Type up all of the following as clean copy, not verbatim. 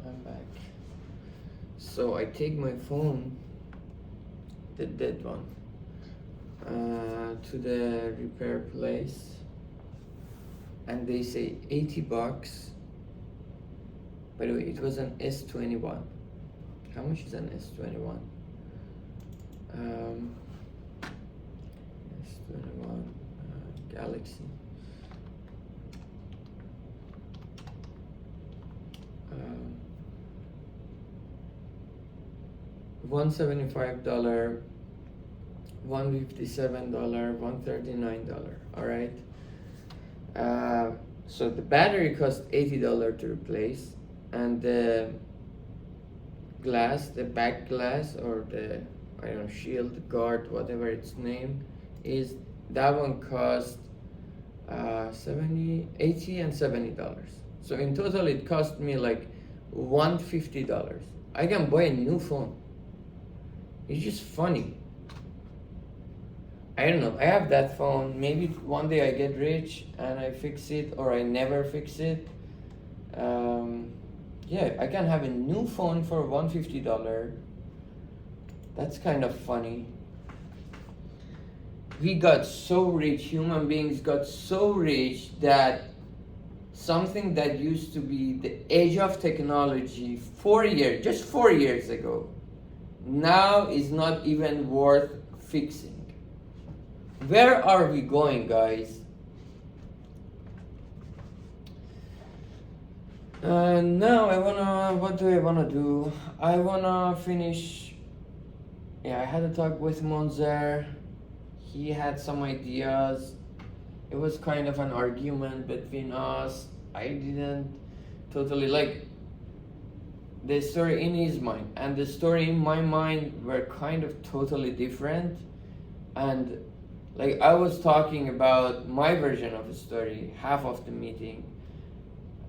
I'm back. So I take my phone, the dead one, to the repair place, and they say $80. By the way, it was an S21. How much is an S21? S21 Galaxy. $175, $157, $139. All right. So the battery cost $80 to replace, and the glass, the back glass, or the shield guard, whatever its name is, that one cost 80 and $70. So in total it cost me like $150. I can buy a new phone. It's just funny. I don't know. I have that phone. Maybe one day I get rich and I fix it, or I never fix it. Yeah, I can have a new phone for $150. That's kind of funny. We got so rich, human beings got so rich that something that used to be the age of technology 4 years, just 4 years ago, now is not even worth fixing. Where are we going, guys? Now what do I wanna do? I wanna finish. Yeah, I had a talk with Monzer. He had some ideas. It was kind of an argument between us. I didn't totally like the story in his mind and the story in my mind were kind of totally different. And like I was talking about my version of the story, half of the meeting,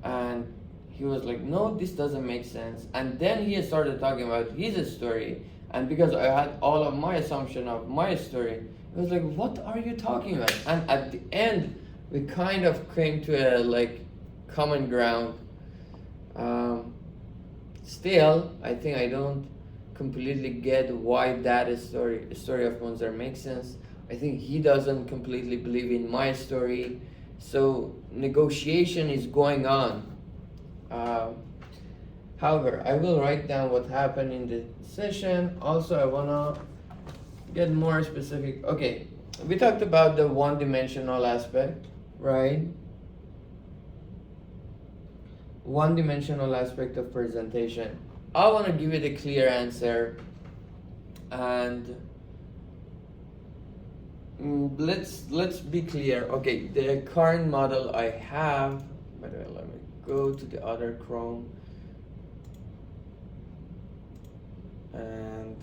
and he was like, no, this doesn't make sense. And then he started talking about his story, and because I had all of my assumption of my story, it was like, what are you talking about? And at the end, we kind of came to a like common ground. Still, I think I don't completely get why that story of Monzer makes sense. I think he doesn't completely believe in my story. So negotiation is going on. However, I will write down what happened in the session. Also, I wanna get more specific. Okay, we talked about the one-dimensional aspect, right? One-dimensional aspect of presentation. I want to give it a clear answer, and let's be clear. Okay, the current model I have. By the way, let me go to the other Chrome, and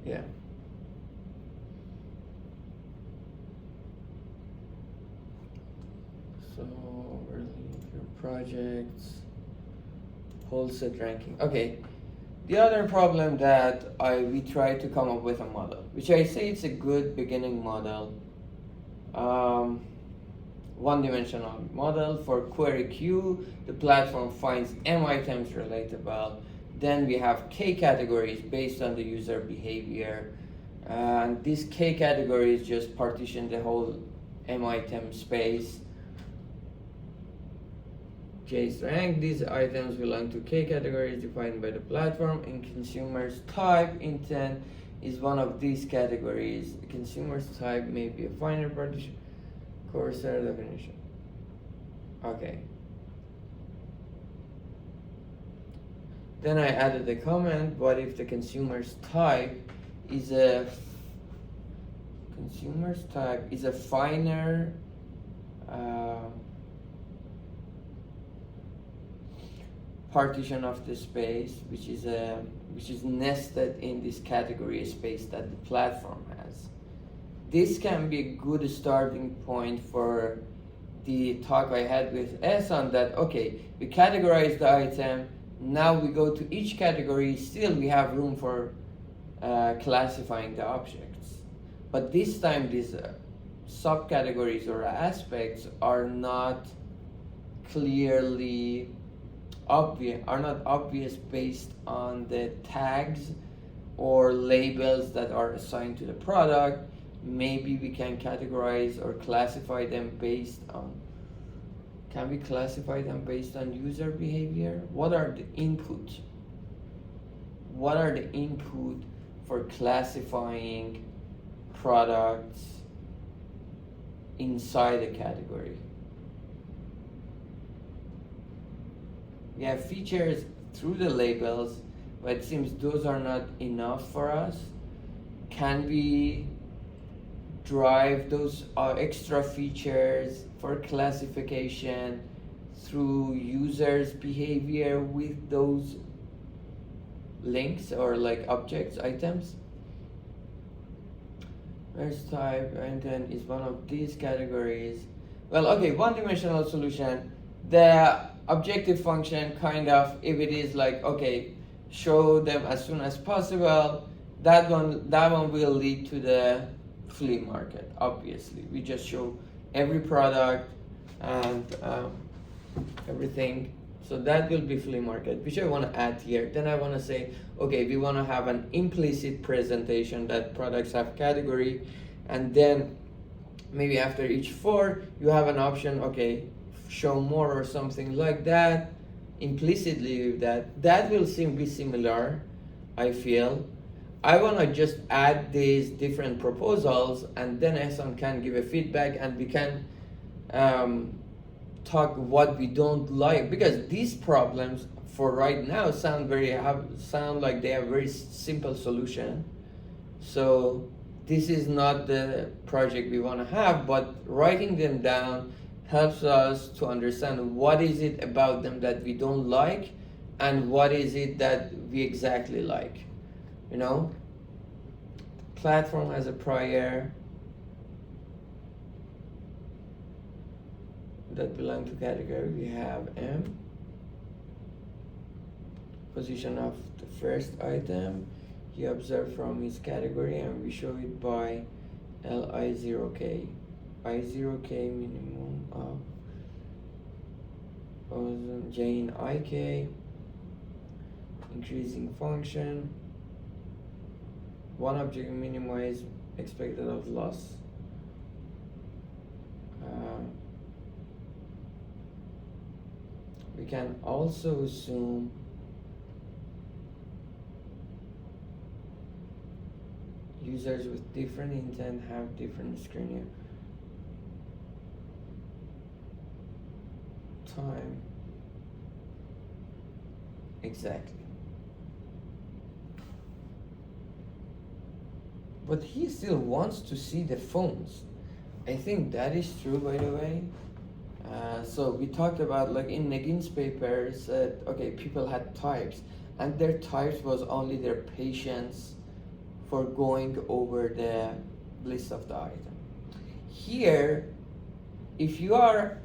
yeah. So overleave your projects, whole set ranking. Okay. The other problem that we try to come up with a model, which I say it's a good beginning model. One-dimensional model for query Q. The platform finds M items relatable. Then we have K categories based on the user behavior. And these K categories just partition the whole M item space. Case rank, these items belong to K categories defined by the platform, and consumer's type intent is one of these categories. The consumer's type may be a finer partition, Coursera definition. Okay. Then I added a comment, what if the consumer's type is a finer partition of the space, which is nested in this category space that the platform has. This can be a good starting point for the talk I had with Ehsan that, okay, we categorize the item, now we go to each category, still we have room for classifying the objects. But this time these subcategories or aspects are not clearly obvious based on the tags or labels that are assigned to the product. Maybe we can categorize or classify them based on, can we classify them based on user behavior? What are the input for classifying products inside a category? We have features through the labels, but it seems those are not enough for us. Can we drive those extra features for classification through users' behavior with those links or like objects, items? Where's type and then is one of these categories? Well, okay, one-dimensional solution. The objective function kind of, if it is like, okay, show them as soon as possible, that one will lead to the flea market. Obviously, we just show every product and everything, so that will be flea market, which I want to add here. Then I want to say, okay, we want to have an implicit presentation that products have category, and then maybe after each 4 you have an option, okay, show more or something like that implicitly. That will be similar, I feel. I want to just add these different proposals, and then Ehsan can give a feedback and we can talk what we don't like, because these problems for right now sound like they have very simple solution. So this is not the project we want to have, but writing them down helps us to understand what is it about them that we don't like and what is it that we exactly like. You know, platform has a prior that belong to category. We have M, position of the first item he observed from his category, and we show it by Li0k. I0k minimum of J in IK, increasing function, one object minimize expected of loss. We can also assume users with different intent have different screening time. Exactly. But he still wants to see the phones. I think that is true, by the way. So we talked about, like in Negin's paper, said, okay, people had types, and their types was only their patience for going over the list of the item. Here, if you are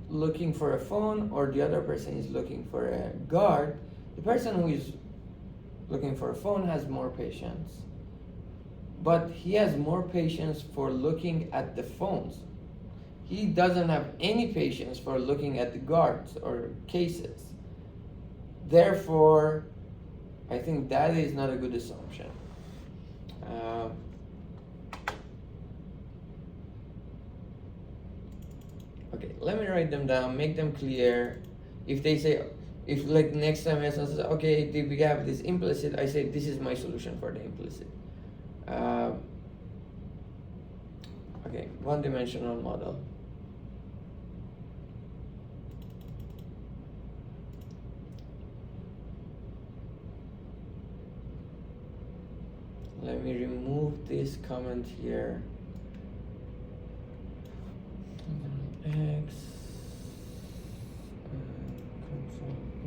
looking for a phone or the other person is looking for a guard, the person who is looking for a phone has more patience. But he has more patience for looking at the phones. He doesn't have any patience for looking at the guards or cases. Therefore, I think that is not a good assumption. Okay, let me write them down, make them clear. If they say, if like next time Ehsan says, okay, did we have this implicit, I say this is my solution for the implicit. Okay, one-dimensional model. Let me remove this comment here. X console B.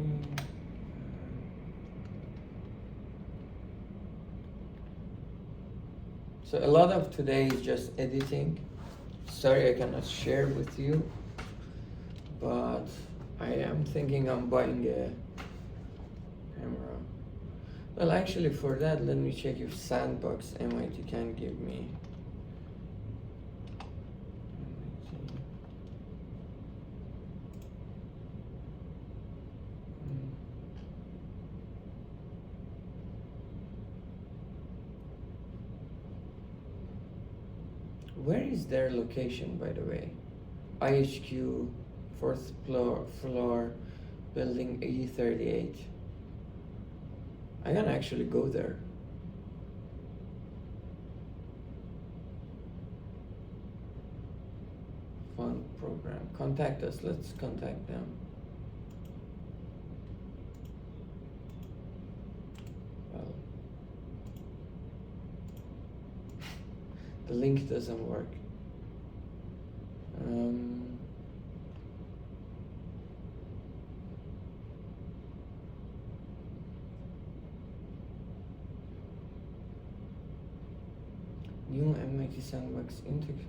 So a lot of today is just editing. Sorry I cannot share with you, but I am thinking I'm buying a camera. Well, actually for that, let me check if Sandbox MIT can give me. Where is their location, by the way? IHQ, fourth floor, building E38. I can actually go there. Fund program. Contact us. Let's contact them. Well, the link doesn't work. New MIT Sandbox Integ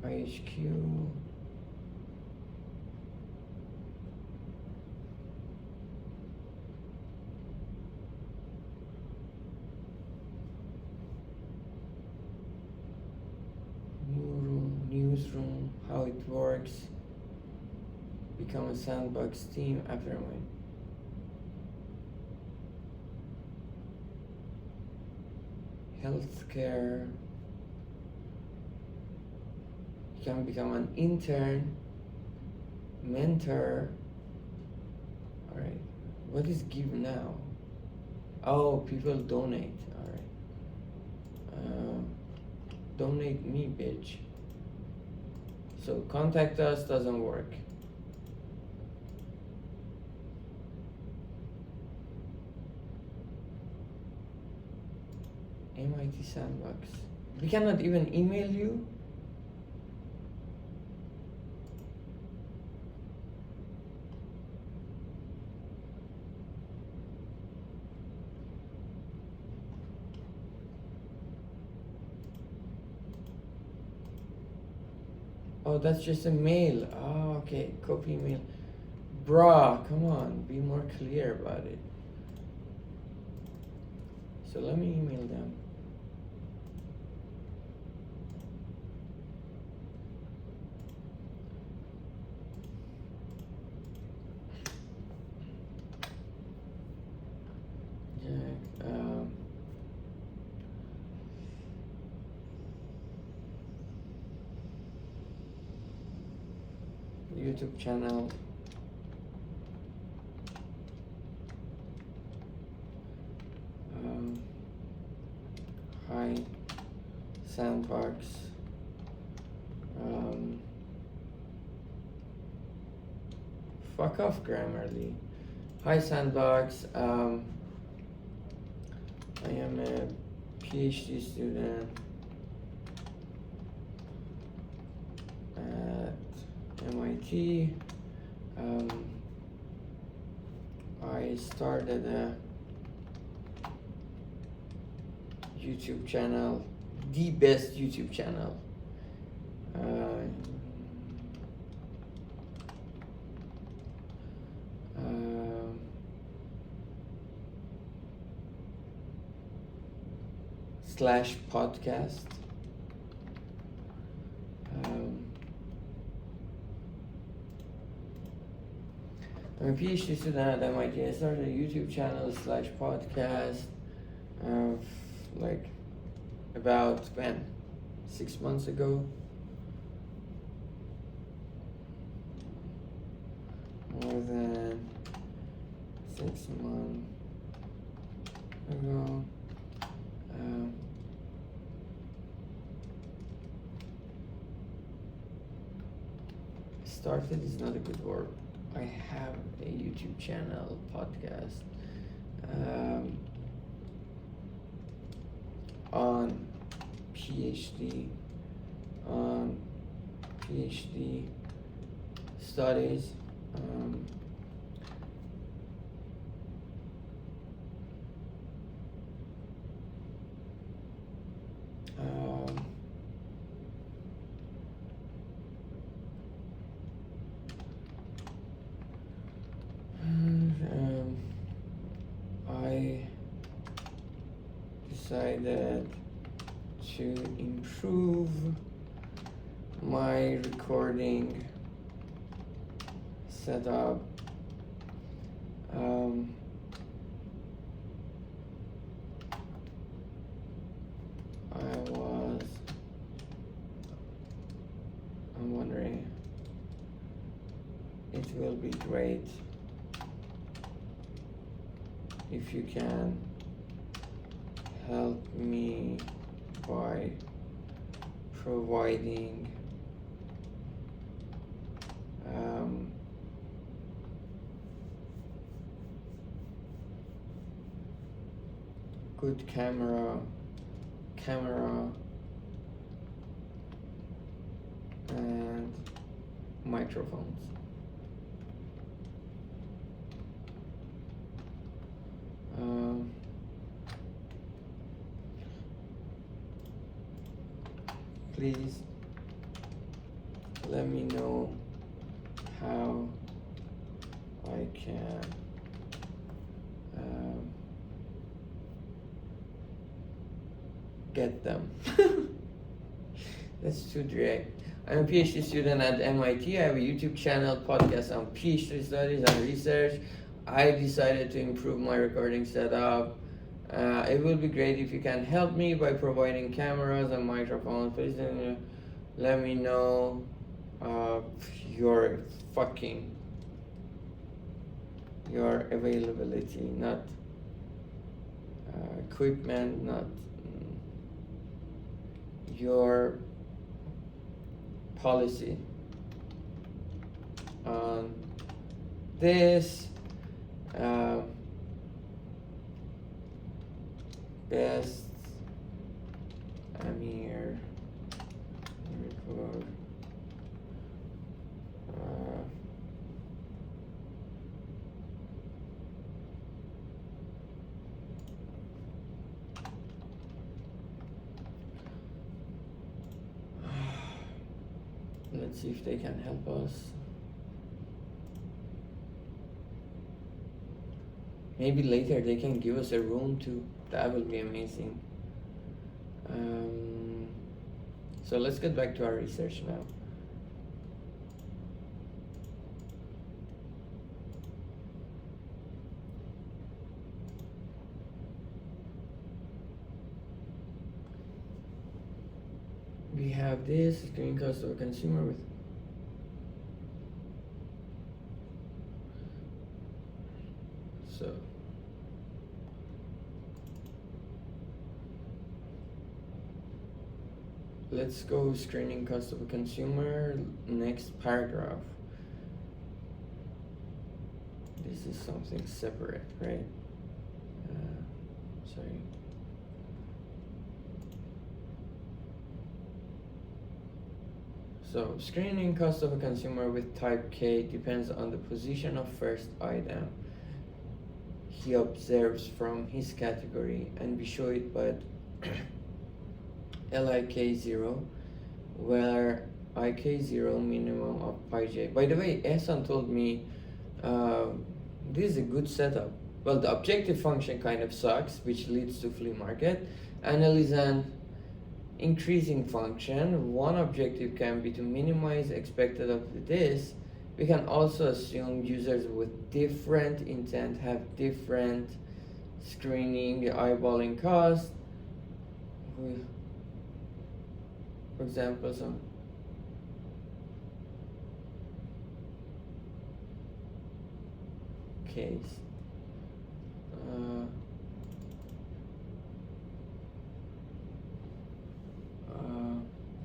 IHQ. Newsroom, how it works. Become a Sandbox team after my healthcare. You can become an intern, mentor. All right. What is give now? Oh, people donate. All right. Donate me, bitch. So contact us doesn't work. MIT Sandbox. We cannot even email you. Oh, that's just a mail. Oh, okay. Copy mail. Bruh, come on. Be more clear about it. So let me email them. YouTube channel. Hi, Sandbox. Fuck off, Grammarly. Hi, Sandbox. I am a PhD student at MIT. I started a YouTube channel, the best YouTube channel. Slash podcast. I'm a PhD student at MIT. I started a YouTube channel slash podcast, like about when 6 months ago. More than 6 months ago. Started is not a good word. I have a YouTube channel, podcast, on PhD studies. decided to improve my recording setup. I'm wondering, it will be great if you can help me by providing good camera and microphones. Please let me know how I can get them. That's too direct. I'm a PhD student at MIT. I have a YouTube channel, podcast on PhD studies and research. I decided to improve my recording setup. It will be great if you can help me by providing cameras and microphones. Please let me know your availability, not equipment, not your policy on this. Best Amir record. Let's see if they can help us. Maybe later they can give us a room too. That will be amazing. So let's get back to our research now. We have this screen cost of a consumer with let's go screening cost of a consumer, next paragraph. This is something separate, right? Sorry. So screening cost of a consumer with type K depends on the position of first item he observes from his category and be showed by LIK0, where IK0 minimum of pi j. By the way, Ehsan told me this is a good setup. Well, the objective function kind of sucks, which leads to flea market. NL is an increasing function. One objective can be to minimize expected of this. We can also assume users with different intent have different screening, eyeballing cost. For example, some case.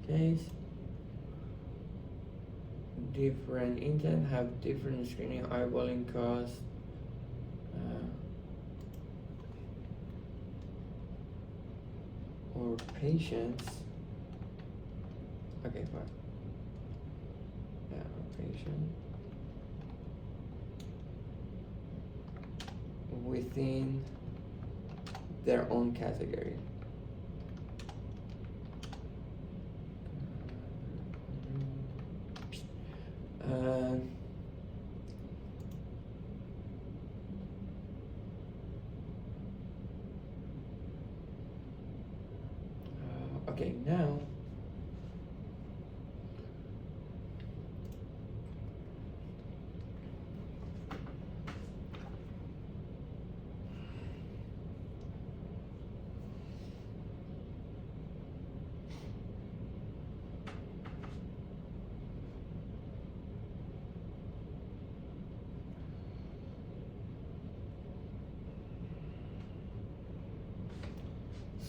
Case. Different intent have different screening, eyeballing cost. Or patience. Okay, fine. Yeah, or patient. Within their own category. now.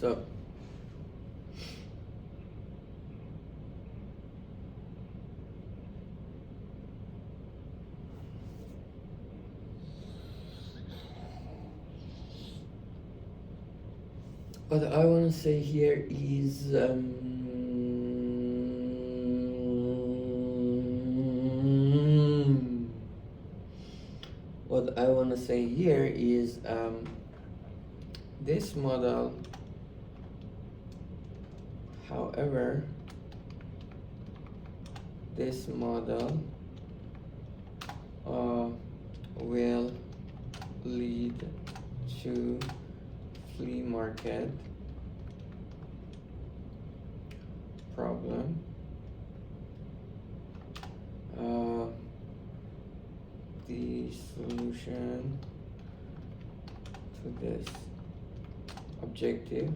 So what I want to say here is what I want to say here is this model, however, this model will lead to flea market problem. The solution to this objective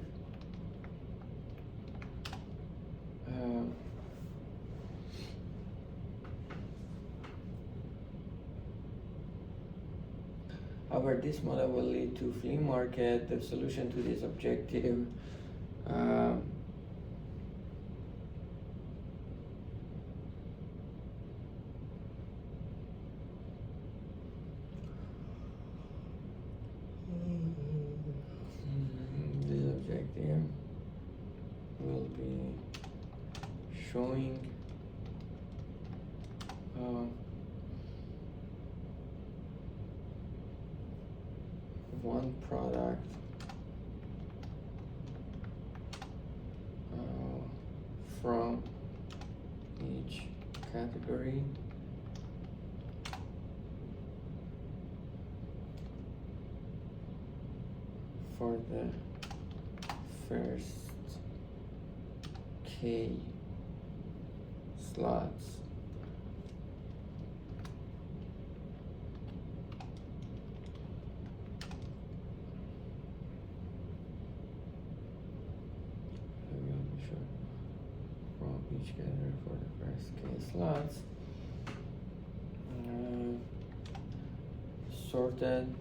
however, this model will lead to flea market. The solution to this objective this objective will be showing one product from each category for the first K slots. From each category for the first K slots, sorted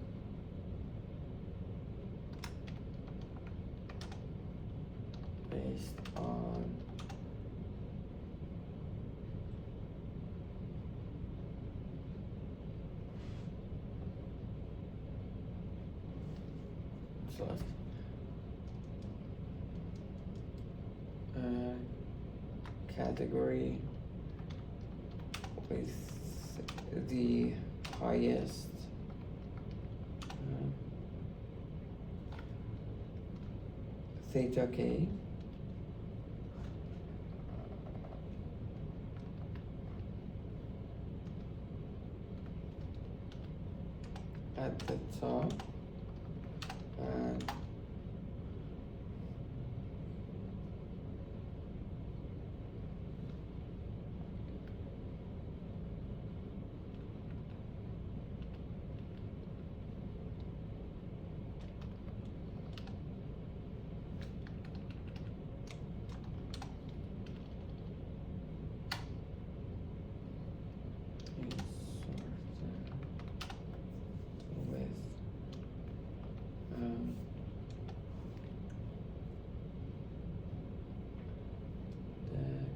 based on slots. Category with the highest theta K at the top and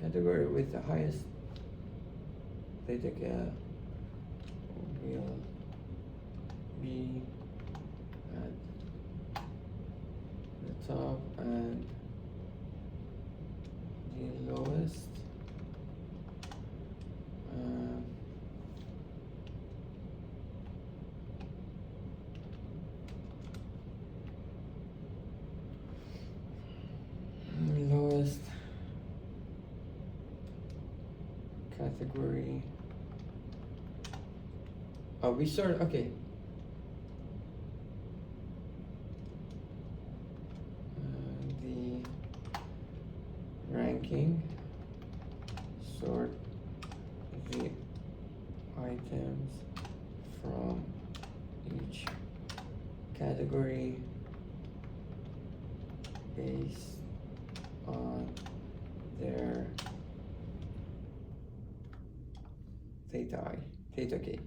category with the highest theta K will be at the top and the lowest lowest category. Oh, we sort okay. The category based on their theta k.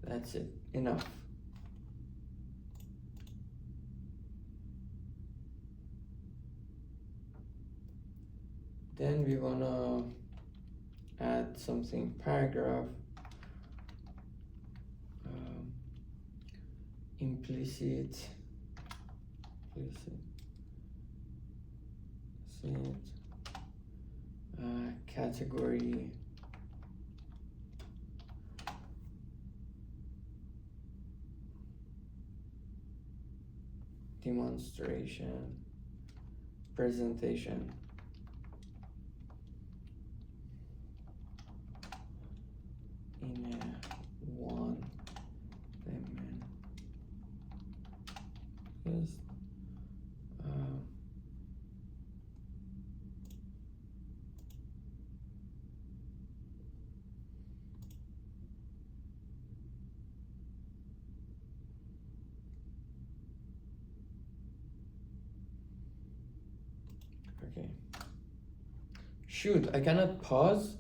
That's it. Enough. Then we wanna add something paragraph, implicit category demonstration presentation in a one dimension. Just okay. Shoot, I cannot pause.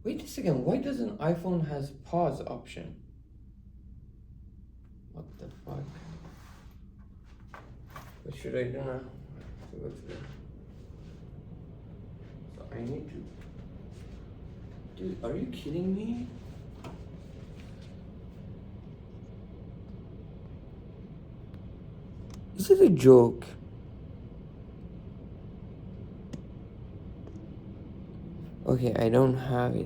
Wait a second, why doesn't iPhone has pause option? What the fuck? What should I do now? So I need to. Dude, are you kidding me? Is it a joke? Okay, I don't have it.